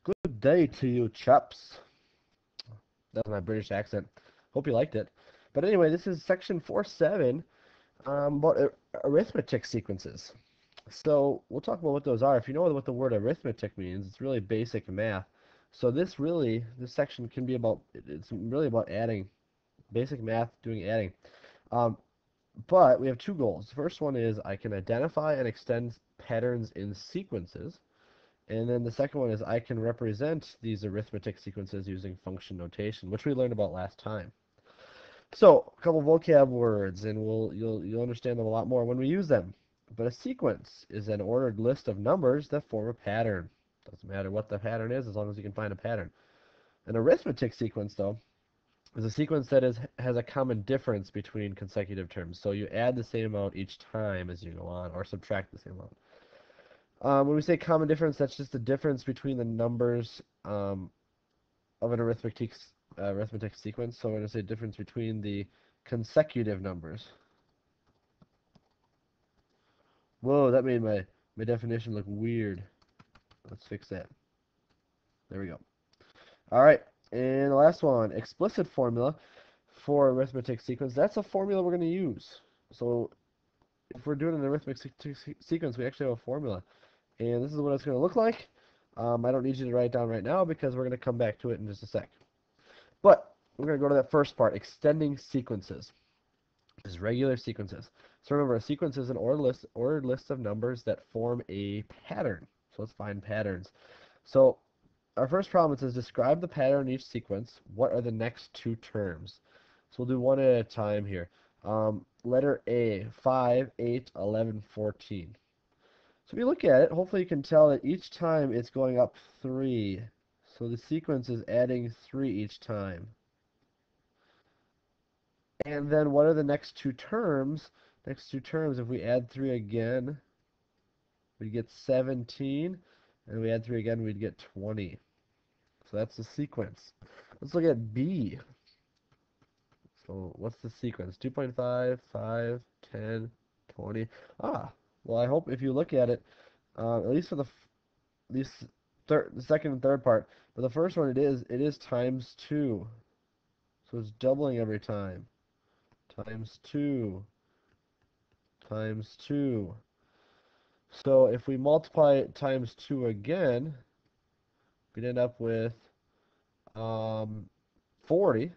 Good day to you, chaps. That's my British accent. Hope you liked it. But anyway, this is section 4.7 about arithmetic sequences. So we'll talk about what those are. If you know what the word arithmetic means, it's really basic math. So this section can be about, it's really about adding, basic math, doing adding. Um, but we have two goals. The first one is I can identify and extend patterns in sequences. And then the second one is I can represent these arithmetic sequences using function notation, which we learned about last time. So, a couple vocab words, and you'll understand them a lot more when we use them. But a sequence is an ordered list of numbers that form a pattern. Doesn't matter what the pattern is, as long as you can find a pattern. An arithmetic sequence, though, is a sequence that has a common difference between consecutive terms. So you add the same amount each time as you go on, or subtract the same amount. When we say common difference, that's just the difference between the numbers of an arithmetic sequence. So we're going to say difference between the consecutive numbers. Whoa, that made my definition look weird. Let's fix that. There we go. All right, and the last one, explicit formula for arithmetic sequence. That's a formula we're going to use. So if we're doing an arithmetic sequence, we actually have a formula. And this is what it's going to look like. I don't need you to write it down right now because we're going to come back to it in just a sec. But we're going to go to that first part, extending sequences. This is regular sequences. So remember, a sequence is an ordered list of numbers that form a pattern. So let's find patterns. So our first problem, it says describe the pattern in each sequence. What are the next two terms? So we'll do one at a time here. Letter A, 5, 8, 11, 14. So if you look at it, hopefully you can tell that each time it's going up 3. So the sequence is adding 3 each time. And then what are the next two terms? Next two terms, if we add 3 again, we'd get 17. And we add 3 again, we'd get 20. So that's the sequence. Let's look at B. So what's the sequence? 2.5, 5, 10, 20. Well, I hope if you look at it, at least for the second and third part, but the first one it is times 2. So it's doubling every time. Times 2. Times 2. So if we multiply it times 2 again, we'd end up with 40.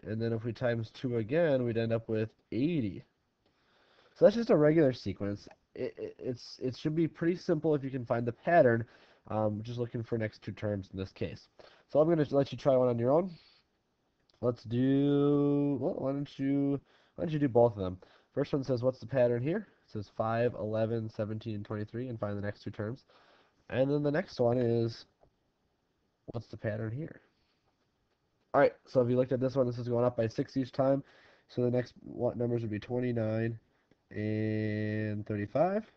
And then if we times 2 again, we'd end up with 80. So that's just a regular sequence. It should be pretty simple if you can find the pattern. Just looking for next two terms in this case. So I'm going to let you try one on your own. Let's do, well, why don't you do both of them? First one says, what's the pattern here? It says 5, 11, 17, 23, and find the next two terms. And then the next one is, what's the pattern here? All right, so if you looked at this one, this is going up by 6 each time. So the next numbers would be 29 and 35.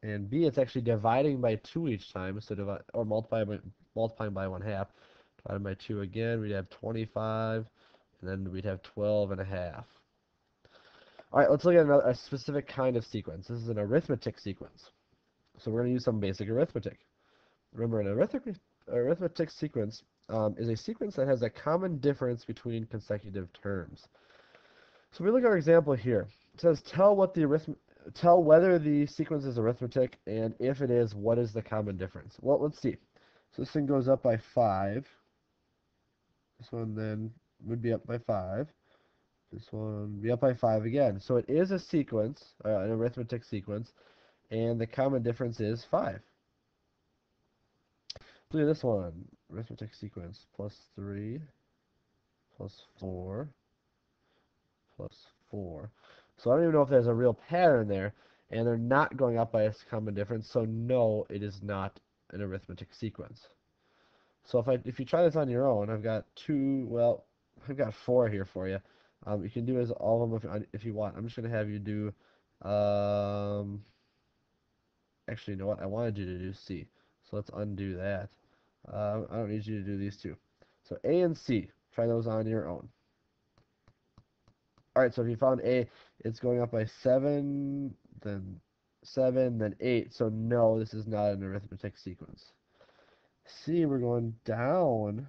And B, it's actually dividing by 2 each time, so multiplying by 1/2. Divided by 2 again, we'd have 25, and then we'd have 12 and a half. All right, let's look at a specific kind of sequence. This is an arithmetic sequence. So we're going to use some basic arithmetic. Remember, an arithmetic sequence is a sequence that has a common difference between consecutive terms. So we look at our example here. It says tell whether the sequence is arithmetic, and if it is, what is the common difference? Well, let's see. So this thing goes up by 5. This one then would be up by 5. This one would be up by 5 again. So it is a sequence, an arithmetic sequence, and the common difference is 5. Look at this one. Arithmetic sequence. Plus 3, plus 4, plus 4. So I don't even know if there's a real pattern there, and they're not going up by a common difference, so no, it is not an arithmetic sequence. So if you try this on your own, I've got 4 here for you. You can do as all of them if you want. I'm just going to have you do, actually, you know what? I wanted you to do C. So let's undo that. I don't need you to do these two. So A and C, try those on your own. All right, so if you found A, it's going up by 7, then 7, then 8. So no, this is not an arithmetic sequence. C, we're going down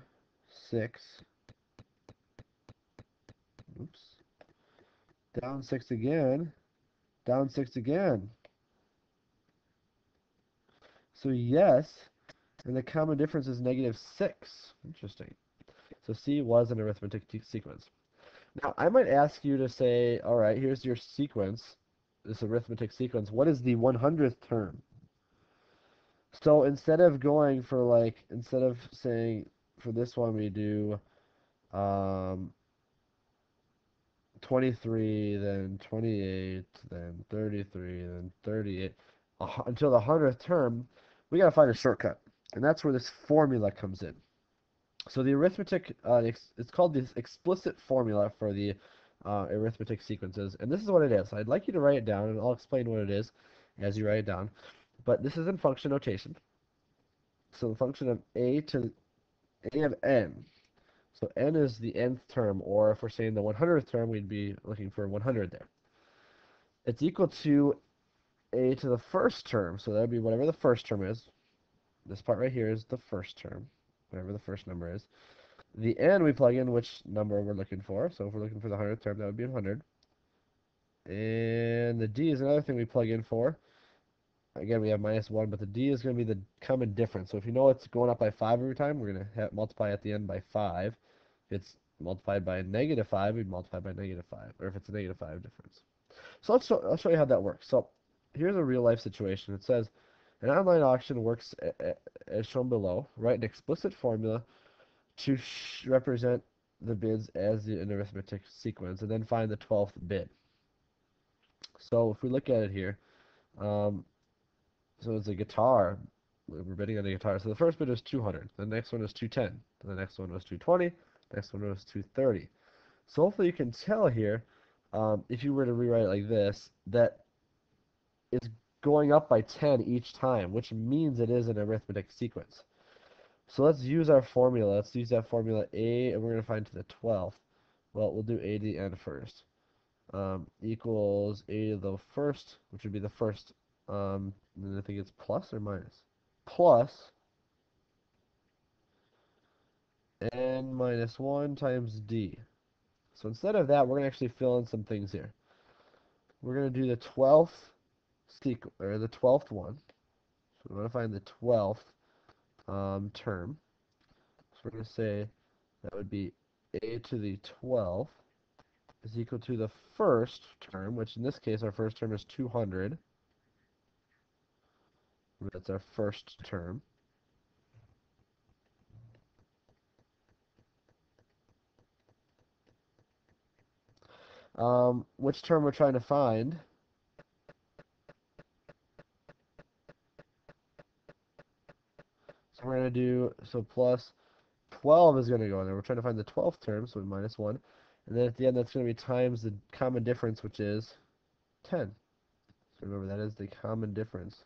6. Oops. Down 6 again. Down 6 again. So yes, and the common difference is -6. Interesting. So C was an arithmetic sequence. Now, I might ask you to say, all right, here's your sequence, this arithmetic sequence. What is the 100th term? So instead of going for like, instead of saying for this one we do um, 23, then 28, then 33, then 38, until the 100th term, we got to find a shortcut. And that's where this formula comes in. So the arithmetic, it's called the explicit formula for the arithmetic sequences. And this is what it is. I'd like you to write it down, and I'll explain what it is as you write it down. But this is in function notation. So the function of a of n. So n is the nth term, or if we're saying the 100th term, we'd be looking for 100 there. It's equal to a to the first term, so that would be whatever the first term is. This part right here is the first term, whatever the first number is. The n, we plug in which number we're looking for. So if we're looking for the 100th term, that would be 100. And the d is another thing we plug in for. Again, we have -1, but the d is going to be the common difference. So if you know it's going up by 5 every time, we're going to multiply at the end by 5. If it's multiplied by -5, we'd multiply by -5, or if it's a -5 difference. So I'll show you how that works. So here's a real life situation. It says, an online auction works as shown below. Write an explicit formula to represent the bids as an arithmetic sequence, and then find the 12th bid. So if we look at it here, um, so it's a guitar. We're bidding on a guitar. So the first bid was 200. The next one was 210. The next one was 220. The next one was 230. So hopefully you can tell here, if you were to rewrite it like this, that it's going up by 10 each time, which means it is an arithmetic sequence. So let's use our formula. Let's use that formula a, and we're going to find to the 12th. Well, we'll do a to the n first. Equals a to the first, which would be the first. And then I think it's plus or minus. Plus n minus 1 times d. So instead of that, we're going to actually fill in some things here. We're going to do the 12th or the 12th one. So we're going to find the 12th term. So we're going to say that would be a to the 12th is equal to the first term, which in this case our first term is 200. That's our first term. Which term we're trying to find. So we're going to do, so plus 12 is going to go in there. We're trying to find the 12th term, so minus 1. And then at the end, that's going to be times the common difference, which is 10. So remember, that is the common difference.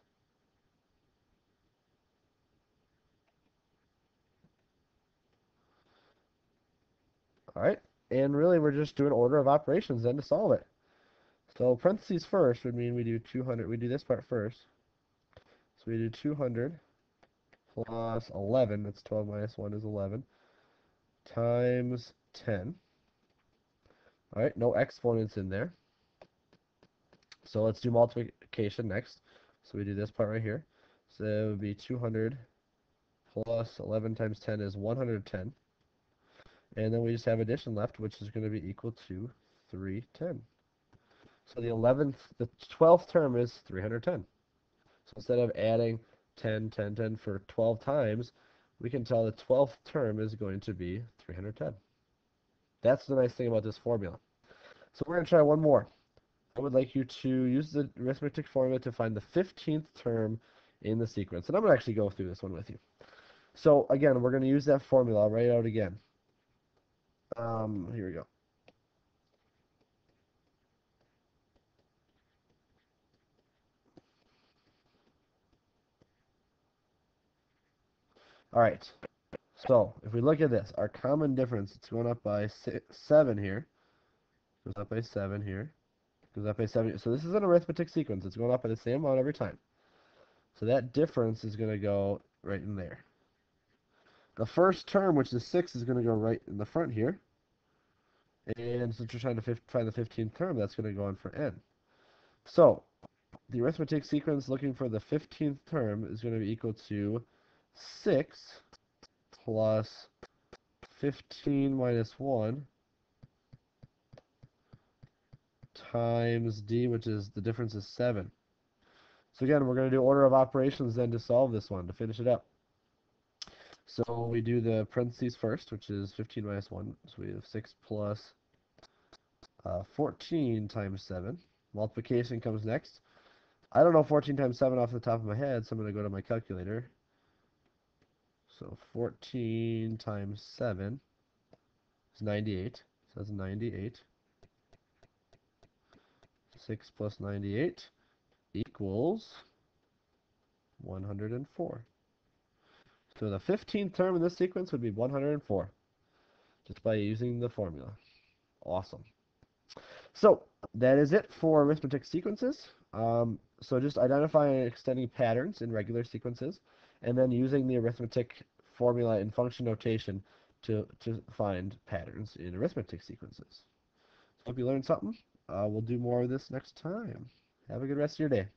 All right, and really we're just doing order of operations then to solve it. So parentheses first would mean we do 200. We do this part first. So we do 200 plus 11. That's 12 minus 1 is 11. Times 10. All right, no exponents in there. So let's do multiplication next. So we do this part right here. So it would be 200 plus 11 times 10 is 110. And then we just have addition left, which is going to be equal to 310. So the 12th term is 310. So instead of adding 10, 10, 10 for 12 times, we can tell the 12th term is going to be 310. That's the nice thing about this formula. So we're going to try one more. I would like you to use the arithmetic formula to find the 15th term in the sequence. And I'm going to actually go through this one with you. So again, we're going to use that formula. I'll write it out again. Here we go. All right. So if we look at this, our common difference, it's going up by 7 here. Goes up by 7 here. Goes up by 7. So this is an arithmetic sequence. It's going up by the same amount every time. So that difference is going to go right in there. The first term, which is 6, is going to go right in the front here. And since we're trying to find the 15th term, that's going to go on for n. So, the arithmetic sequence looking for the 15th term is going to be equal to 6 plus 15 minus 1 times d, which is the difference is 7. So again, we're going to do order of operations then to solve this one, to finish it up. So we do the parentheses first, which is 15 minus 1. So we have 6 plus 14 times 7. Multiplication comes next. I don't know 14 times 7 off the top of my head, so I'm going to go to my calculator. So 14 times 7 is 98. So that's 98. 6 plus 98 equals 104. So the 15th term in this sequence would be 104, just by using the formula. Awesome. So that is it for arithmetic sequences. So just identifying and extending patterns in regular sequences, and then using the arithmetic formula in function notation to find patterns in arithmetic sequences. So hope you learned something. We'll do more of this next time. Have a good rest of your day.